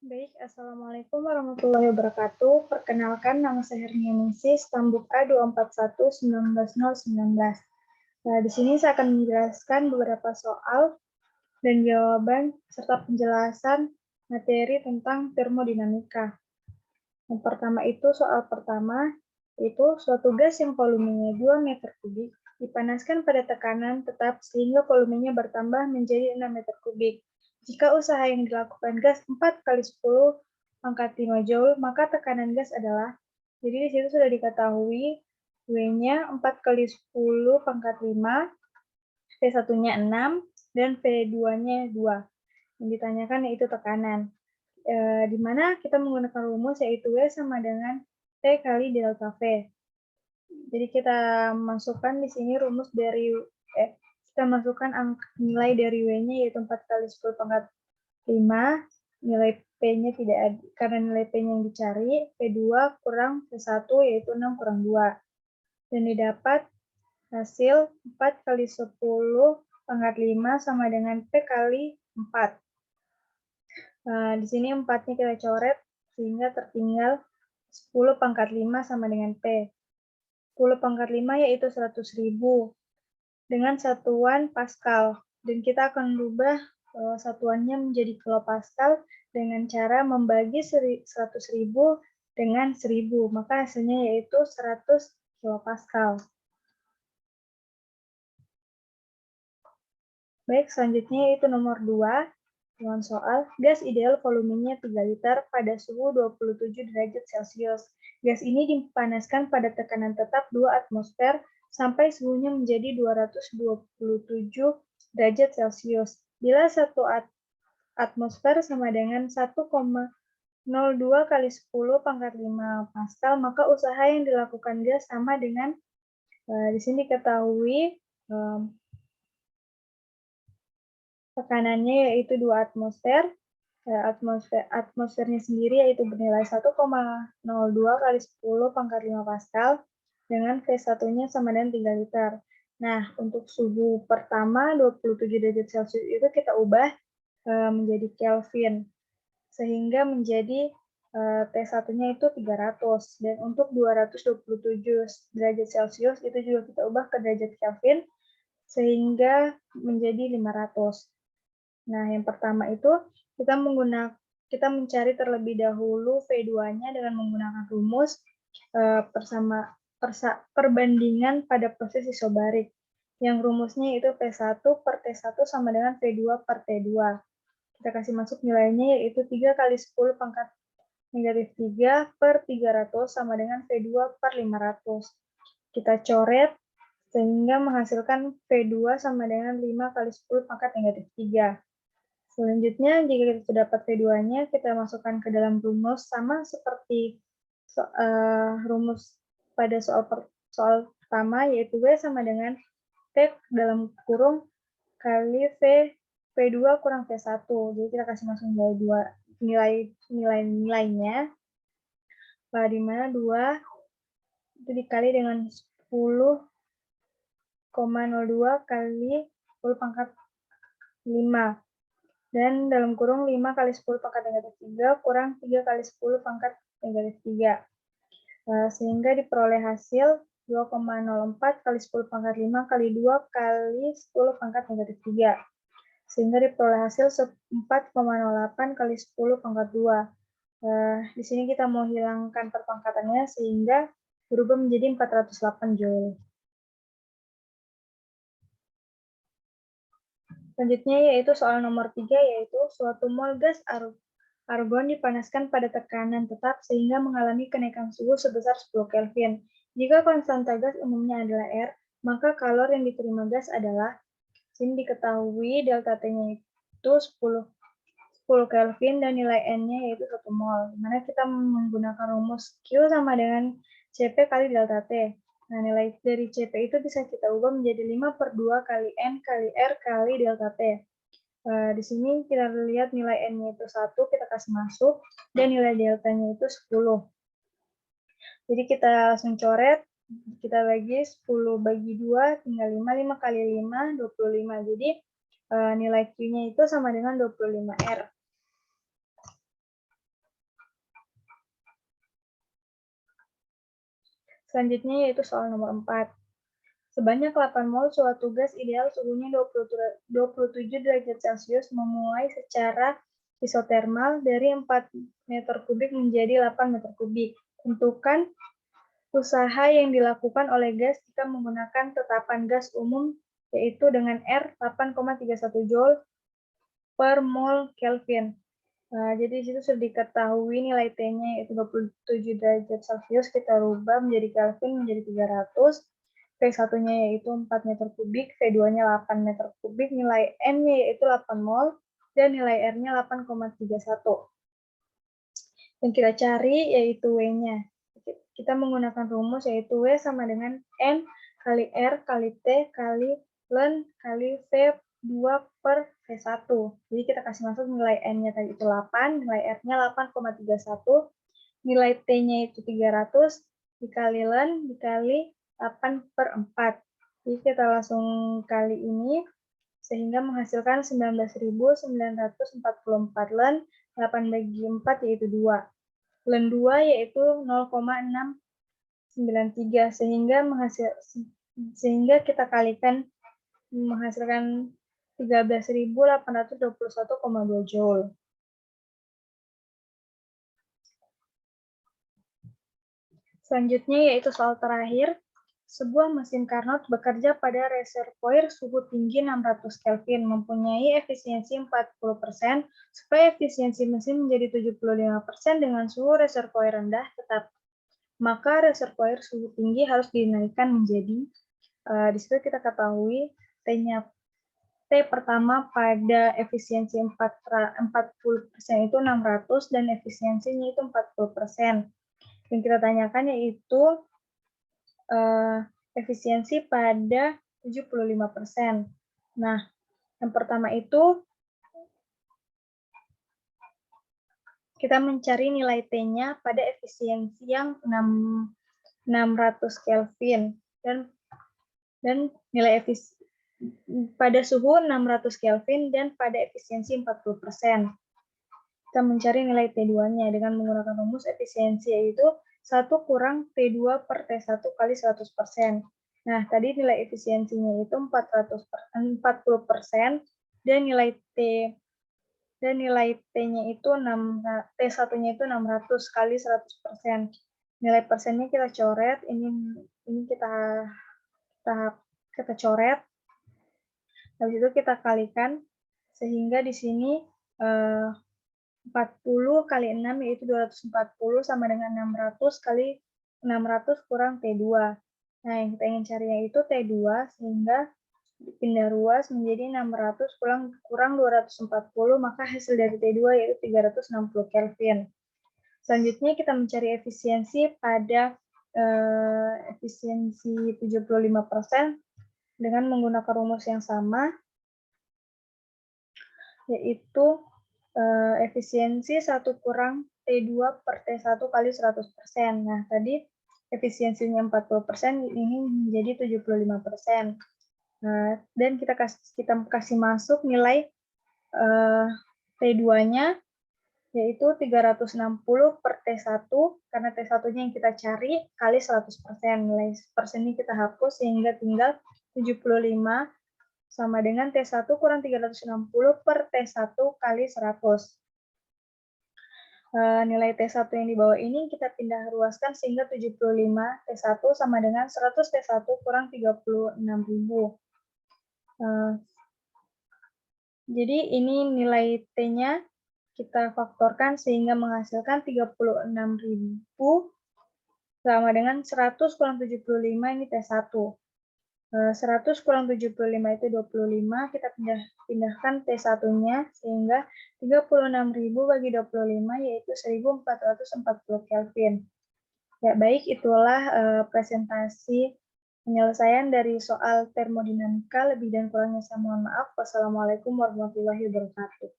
Baik, Assalamualaikum warahmatullahi wabarakatuh. Perkenalkan, nama saya Hernianingsih, Stambuk A241-19019. Nah, di sini saya akan menjelaskan beberapa soal dan jawaban serta penjelasan materi tentang termodinamika. Yang pertama itu soal pertama, yaitu suatu gas yang volumenya 2 meter kubik dipanaskan pada tekanan tetap sehingga volumenya bertambah menjadi 6 meter kubik. Jika usaha yang dilakukan gas 4 kali 10 pangkat 5 joule, maka tekanan gas adalah, jadi di situ sudah diketahui W-nya 4 kali 10 pangkat 5, V1-nya 6, dan V2-nya 2. Yang ditanyakan yaitu tekanan. Di mana kita menggunakan rumus yaitu W sama dengan T kali delta V. Jadi kita masukkan di sini rumus dari kita masukkan nilai dari W-nya yaitu 4 kali 10 pangkat 5, nilai P-nya tidak ada, karena nilai P-nya yang dicari, P2 kurang P1 yaitu 6 kurang 2. Dan didapat hasil 4 kali 10 pangkat 5 sama dengan P kali 4. Di sini 4-nya kita coret, sehingga tertinggal 10 pangkat 5 sama dengan P. 10 pangkat 5 yaitu 100.000 dengan satuan Pascal. Dan kita akan rubah satuannya menjadi kilopascal dengan cara membagi 100.000 dengan 1000. Maka hasilnya yaitu 100 kilopascal. Baik, selanjutnya yaitu nomor 2. Dengan soal, gas ideal volumenya 3 liter pada suhu 27 derajat Celcius. Gas ini dipanaskan pada tekanan tetap 2 atmosfer sampai suhunya menjadi 227 derajat Celcius. Bila 1 atmosfer sama dengan 1,02 kali 10 pangkat 5 Pascal, maka usaha yang dilakukan gas sama dengan, di sini diketahui tekanannya yaitu 2 atmosfer. Atmosfernya sendiri yaitu bernilai 1,02 kali 10 pangkat 5 Pascal dengan V1-nya sama dengan 3 liter. Nah, untuk suhu pertama 27 derajat Celcius itu kita ubah menjadi Kelvin, sehingga menjadi T1-nya itu 300. Dan untuk 227 derajat Celcius itu juga kita ubah ke derajat Kelvin, sehingga menjadi 500. Nah, yang pertama itu kita mencari terlebih dahulu V2-nya dengan menggunakan rumus perbandingan pada proses isobarik. Yang rumusnya itu P1 per T1 sama dengan V2 per T2. Kita kasih masuk nilainya yaitu 3 kali 10 pangkat negatif 3 per 300 sama dengan V2 per 500. Kita coret sehingga menghasilkan V2 sama dengan 5 kali 10 pangkat negatif 3. Selanjutnya, jika kita sudah dapat V2-nya, kita masukkan ke dalam rumus sama seperti rumus pada soal pertama, yaitu W sama dengan T dalam kurung kali V2 kurang V1. Jadi kita kasih masuk nilainya, di mana 2 itu dikali dengan 10,02 kali 10 pangkat 5. Dan dalam kurung 5 kali 10 pangkat negatif 3 kurang 3 kali 10 pangkat negatif 3. Sehingga diperoleh hasil 2,04 kali 10 pangkat 5 kali 2 kali 10 pangkat negatif 3. Sehingga diperoleh hasil 4,08 kali 10 pangkat 2. Di sini kita mau hilangkan perpangkatannya sehingga berubah menjadi 408 joule. Selanjutnya yaitu soal nomor 3, yaitu suatu mol gas argon dipanaskan pada tekanan tetap sehingga mengalami kenaikan suhu sebesar 10 Kelvin. Jika konstanta gas umumnya adalah R, maka kalor yang diterima gas adalah, sini diketahui delta T-nya itu 10 Kelvin dan nilai N-nya yaitu 1 mol. Dimana kita menggunakan rumus Q sama dengan Cp kali delta T. Nah, nilai dari Cp itu bisa kita ubah menjadi 5 per 2 kali N kali R kali delta T. Di sini kita lihat nilai N-nya itu 1, kita kasih masuk, dan nilai delta-nya itu 10. Jadi kita langsung coret, kita bagi 10 bagi 2, tinggal 5, 5 kali 5, 25. Jadi nilai Q-nya itu sama dengan 25R. Selanjutnya yaitu soal nomor 4. Sebanyak 8 mol suatu gas ideal suhunya 27 derajat Celcius memulai secara isotermal dari 4 meter kubik menjadi 8 meter kubik. Tentukan usaha yang dilakukan oleh gas jika menggunakan tetapan gas umum yaitu dengan R 8,31 Joule per mol Kelvin. Nah, jadi di situ sudah diketahui nilai T-nya yaitu 27 derajat Celcius, kita rubah menjadi Kelvin menjadi 300. V1-nya yaitu 4 meter kubik, V2-nya 8 meter kubik, nilai N-nya yaitu 8 mol, dan nilai R-nya 8,31. Yang kita cari yaitu W-nya. Kita menggunakan rumus yaitu W sama dengan N kali R kali T kali Ln kali V2 per V1. Jadi kita kasih masuk nilai N-nya tadi itu 8, nilai R-nya 8,31, nilai T-nya itu 300, dikali Ln, dikali 8 per 4. Jadi kita langsung kali ini, sehingga menghasilkan 19.944 Ln, 8 bagi 4 yaitu 2. Ln 2 yaitu 0,693, sehingga kita kalikan menghasilkan 13.821,2 Joule. Selanjutnya yaitu soal terakhir. Sebuah mesin Carnot bekerja pada reservoir suhu tinggi 600 Kelvin, mempunyai efisiensi 40%, supaya efisiensi mesin menjadi 75% dengan suhu reservoir rendah tetap. Maka reservoir suhu tinggi harus dinaikkan menjadi, di situ kita ketahui T-nya T pertama pada efisiensi 40% itu 600 dan efisiensinya itu 40%. Yang kita tanyakan yaitu efisiensi pada 75%. Nah, yang pertama itu kita mencari nilai T-nya pada efisiensi yang 600 Kelvin dan nilai pada suhu 600 Kelvin dan pada efisiensi 40%. Kita mencari nilai T2-nya dengan menggunakan rumus efisiensi yaitu 1 kurang T2 per T1 kali 100%. Nah, tadi nilai efisiensinya itu 40% dan nilai T-nya itu T1-nya itu 600 kali 100%. Nilai persennya kita coret, ini kita coret. Habis itu kita kalikan sehingga di sini 40 kali 6 yaitu 240 sama dengan 600 kali 600 kurang T2. Nah, yang kita ingin cari yaitu T2 sehingga dipindah ruas menjadi 600 kurang 240, maka hasil dari T2 yaitu 360 Kelvin. Selanjutnya kita mencari efisiensi pada efisiensi 75% dengan menggunakan rumus yang sama, yaitu efisiensi 1 kurang T2 per T1 kali 100%. Nah, tadi efisiensinya 40%, ini menjadi 75%. Nah, dan kita kasih masuk nilai T2-nya, yaitu 360 per T1, karena T1-nya yang kita cari, kali 100%. Nilai persennya kita hapus, sehingga tinggal 75 sama dengan T1 kurang 360 per T1 kali 100. Nilai T1 yang di bawah ini kita pindah ruaskan sehingga 75 T1 sama dengan 100 T1 kurang 36.000. Jadi ini nilai T-nya kita faktorkan sehingga menghasilkan 36.000 sama dengan 100 kurang 75 ini T1. 100 kurang 75 itu 25, kita pindahkan T1-nya sehingga 36.000 bagi 25 yaitu 1440 Kelvin. Ya, baik, itulah presentasi penyelesaian dari soal termodinamika. Lebih dan kurangnya saya mohon maaf. Wassalamualaikum warahmatullahi wabarakatuh.